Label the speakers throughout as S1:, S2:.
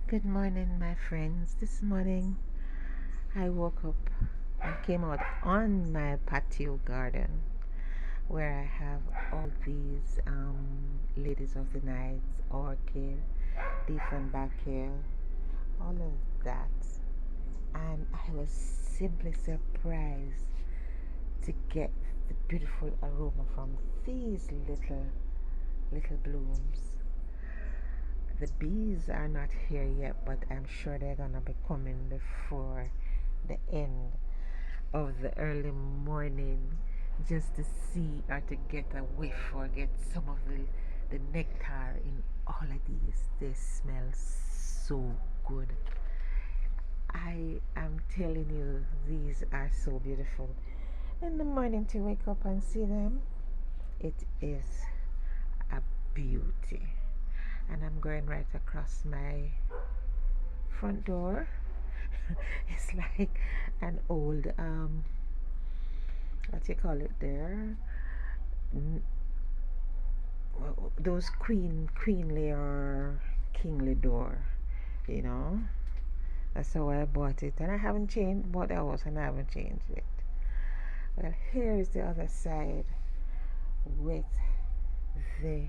S1: Good morning, my friends. This morning I woke up and came out on my patio garden where I have all these ladies of the night, orchid, Diefenbachia, all of that. And I was simply surprised to get the beautiful aroma from these little blooms. The bees are not here yet, but I'm sure they're gonna be coming before the end of the early morning, just to see or to get a whiff or get some of the nectar in all of these. They smell so good. I am telling you, these are so beautiful. In the morning to wake up and see them, it is a beauty. And I'm going right across my front door. It's like an old what you call it there, those queenly or kingly door, you know. That's how I bought it, and I haven't changed bought the house and I haven't changed it. Well, here is the other side with the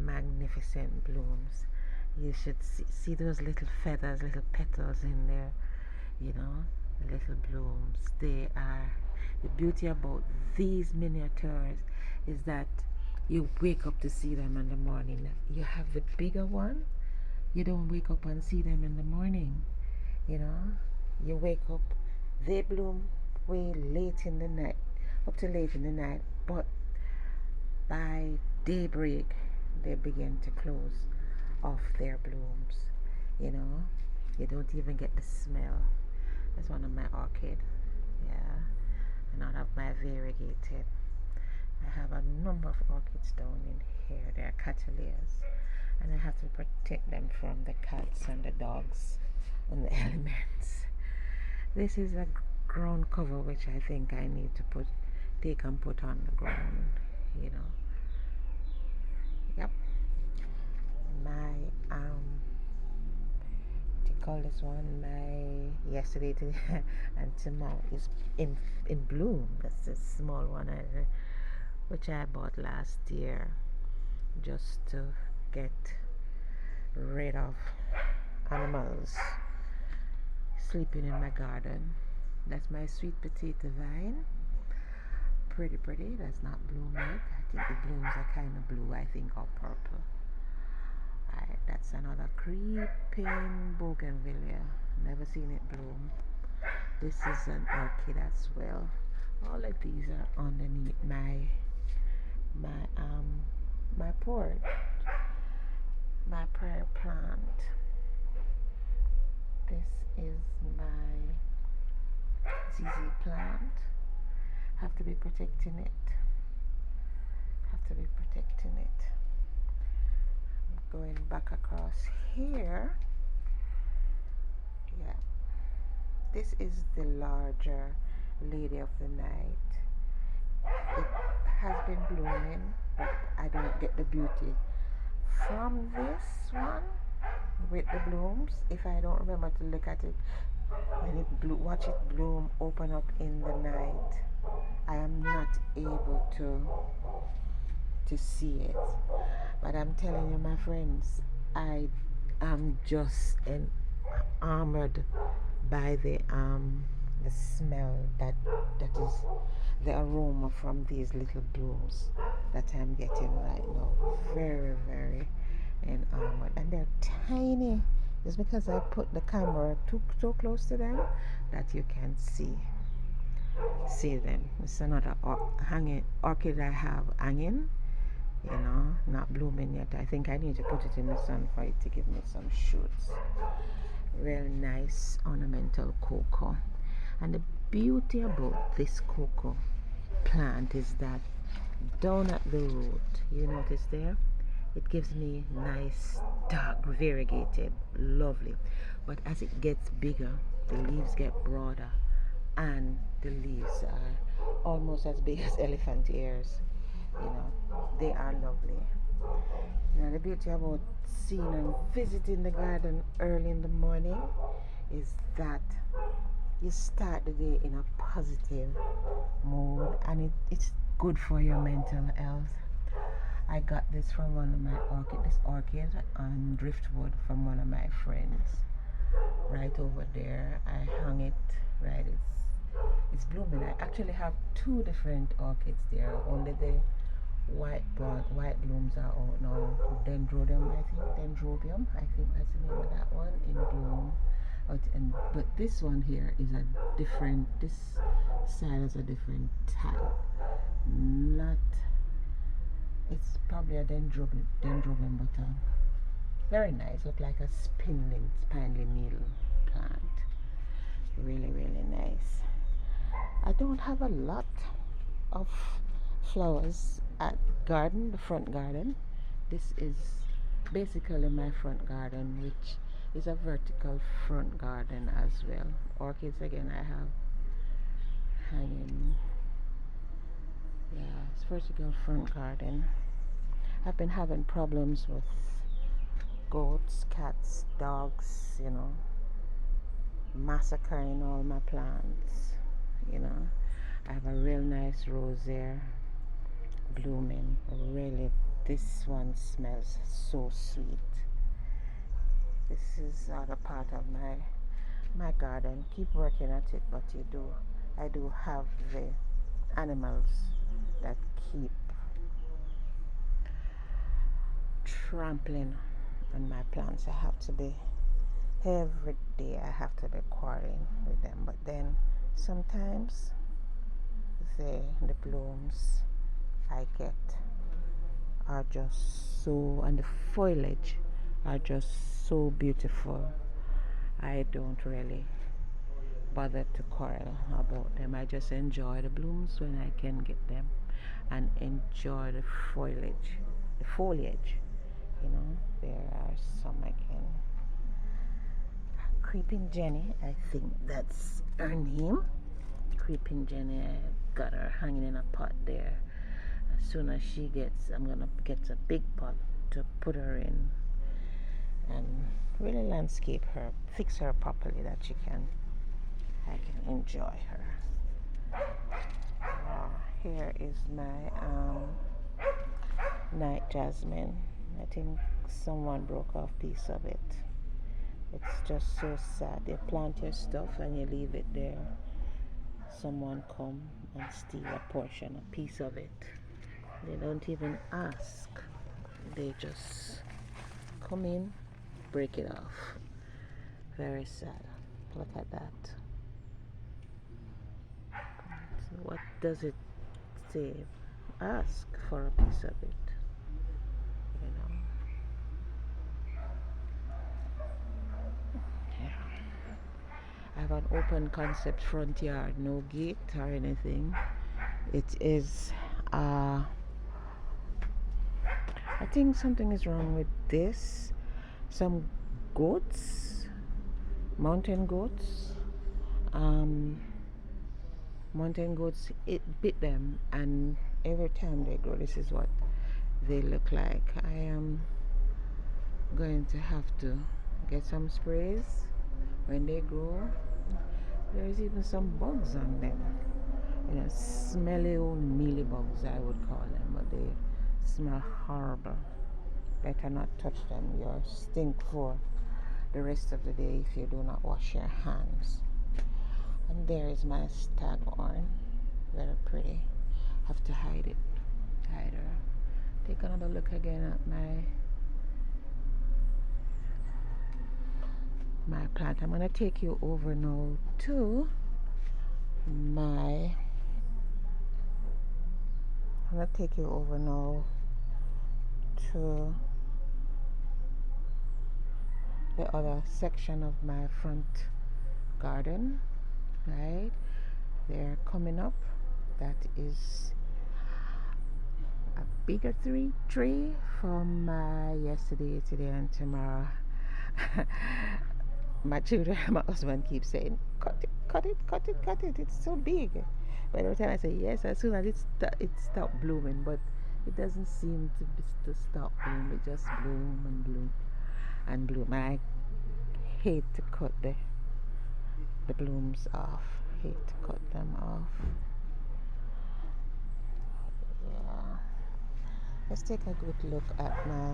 S1: magnificent blooms. You should see those little feathers, little petals in there, you know, the little blooms. They are the beauty about these miniatures is that you wake up to see them in the morning. You have the bigger one, you don't wake up and see them in the morning, you know. You wake up, they bloom way late in the night, up to late in the night, but by daybreak they begin to close off their blooms, you know. You don't even get the smell. That's one of my orchid, yeah, and all of my variegated. I have a number of orchids down in here. They're catalias, and I have to protect them from the cats and the dogs and the elements. This is a ground cover which I think I need to take and put on the ground, you know. Yep. My what do you call this one? My yesterday and tomorrow is in bloom. That's the small one, which I bought last year just to get rid of animals sleeping in my garden. That's my sweet potato vine. Pretty. That's not bloom yet. I think the blooms are kind of blue, I think, or purple. Alright, that's another creeping bougainvillea. Never seen it bloom. This is an orchid as well. All of these are underneath my porch, my prayer plant. This is my ZZ plant. Have to be protecting it. Going back across here. Yeah. This is the larger lady of the night. It has been blooming, but I don't get the beauty from this one with the blooms if I don't remember to look at it when it watch it bloom, open up in the night. I am not able to see it. But I'm telling you, my friends, I am just enamored by the smell that is the aroma from these little blooms that I'm getting right now. Very enamored, and they're tiny. Just because I put the camera too close to them that you can see them. It's another orchid I have hanging, you know, not blooming yet. I think I need to put it in the sun for it to give me some shoots. Real nice ornamental cocoa. And the beauty about this cocoa plant is that down at the root, you notice there, it gives me nice dark variegated, lovely. But as it gets bigger, the leaves get broader, and the leaves are almost as big as elephant ears. You know, they are lovely. You know, the beauty about seeing and visiting the garden early in the morning is that you start the day in a positive mood, and it's good for your mental health. I got this from one of my orchid on driftwood from one of my friends. Right over there, I hung it. Right, it's blooming. I actually have two different orchids there. Only the white blooms are out now. Dendrobium, I think. Dendrobium, I think that's the name of that one, in bloom. But this one here is a different. This side is a different type. Not. It's probably a dendrobium, but very nice. Look like a spindly needle plant. Really, really nice. I don't have a lot of flowers at the front garden. This is basically my front garden, which is a vertical front garden as well. Orchids again I have hanging. Yeah, it's vertical front garden. I've been having problems with goats, cats, dogs, massacring all my plants. I have a real nice rose there blooming. Really, this one smells so sweet. This is other part of my garden. Keep working at it, but I do have the animals that keep trampling on my plants. Every day I have to be quarreling with them, but then sometimes the blooms I get are just so, and the foliage are just so beautiful. I don't really bother to quarrel about them. I just enjoy the blooms when I can get them, and enjoy the foliage. There are some I can. Creeping Jenny, I think that's her name. Creeping Jenny, I got her hanging in a pot there. As soon as I'm gonna get a big pot to put her in and really landscape her, fix her properly that I can enjoy her. Here is my night jasmine. I think someone broke off a piece of it. It's just so sad. You plant your stuff and you leave it there. Someone come and steal a piece of it. They don't even ask. They just come in, break it off. Very sad. Look at that. So what does it say? Ask for a piece of it. I have an open concept front yard, no gate or anything. It is I think something is wrong with this. Some goats, mountain goats, it bit them, and every time they grow, this is what they look like. I am going to have to get some sprays when they grow. There's even some bugs on them. Smelly old mealy bugs, I would call them, but they smell horrible. Better not touch them. You'll stink for the rest of the day if you do not wash your hands. And there is my staghorn. Very pretty. Have to hide her. Take another look again at my plant. I'm gonna take you over now to the other section of my front garden. Right, they're coming up. That is a bigger tree from yesterday, today, and tomorrow. My husband keeps saying, cut it, it's so big. But every time I say yes, as soon as it stopped blooming. But It doesn't seem to stop bloom. It just bloom and bloom and bloom. I hate to cut the blooms off. Hate to cut them off. Yeah. Let's take a good look at my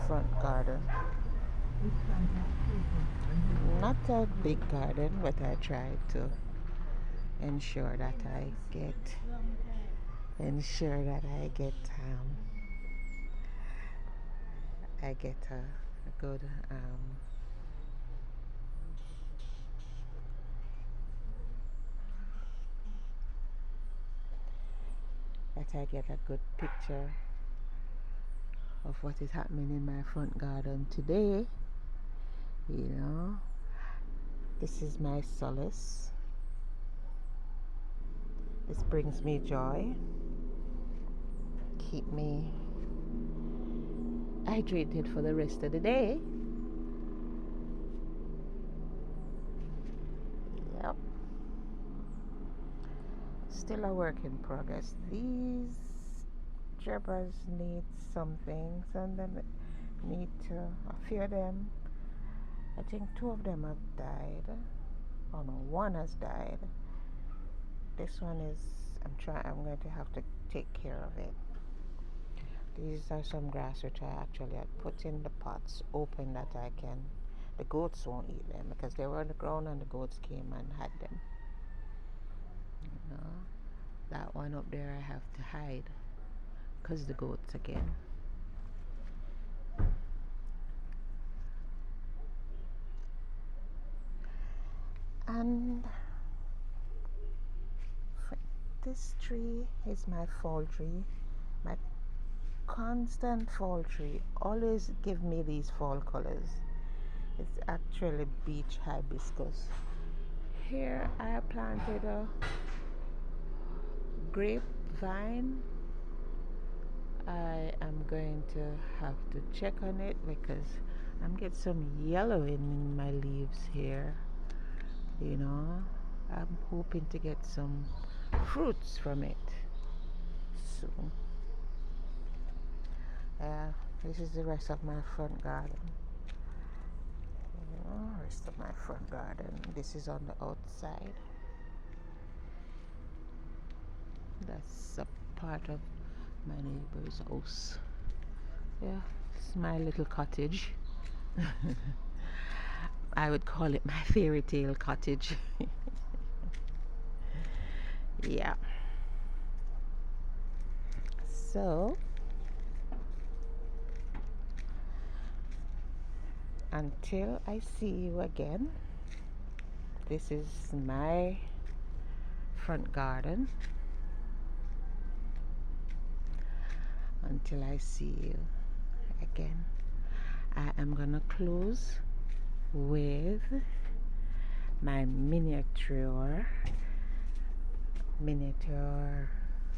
S1: front garden. Not a big garden, but I try to ensure that ensure that I get a good that I get a good picture of what is happening in my front garden today. You know, this is my solace. This brings me joy, keep me hydrated for the rest of the day. Yep. Still a work in progress. These gerbas need something. Some of them need to, a few of them, I think 2 of them have died. Oh no, 1 has died. This one is, I'm going to have to take care of it. These are some grass which I actually had put in the pots open that the goats won't eat them because they were on the ground and the goats came and had them. You know, that one up there I have to hide because the goats again. And this tree is my fall tree, my constant fall tree. Always give me these fall colors. It's actually beach hibiscus. Here I planted a grapevine. I am going to have to check on it because I'm getting some yellowing in my leaves here. You know, I'm hoping to get some fruits from it soon. This is the rest of my front garden. Rest of my front garden. This is on the outside. That's a part of my neighbor's house. Yeah, it's my little cottage. I would call it my fairy tale cottage. Yeah. So, until I see you again, this is my front garden. Until I see you again, I am gonna close with my miniature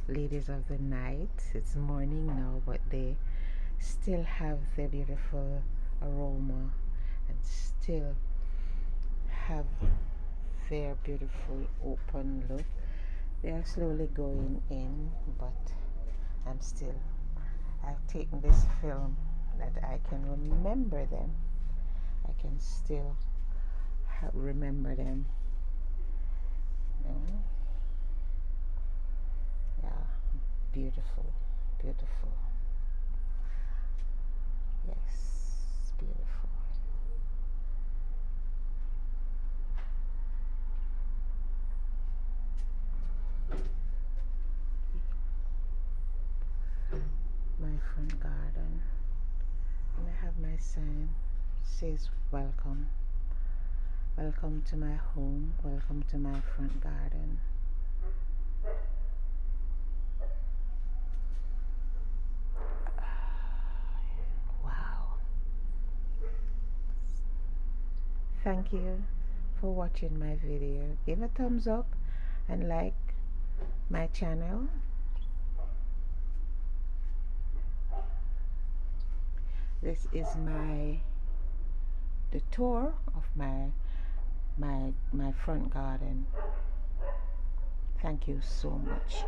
S1: ladies of the night. It's morning now, but they still have their beautiful aroma and still have their beautiful open look. They are slowly going in, but I've taken this film that I can remember them. I can still remember them. You know? Yeah, beautiful, beautiful. Yes, beautiful. My front garden, and I have my sign. It says welcome. Welcome to my home. Welcome to my front garden. Wow. Thank you for watching my video. Give a thumbs up and like my channel. This is the tour of my front garden. Thank you so much.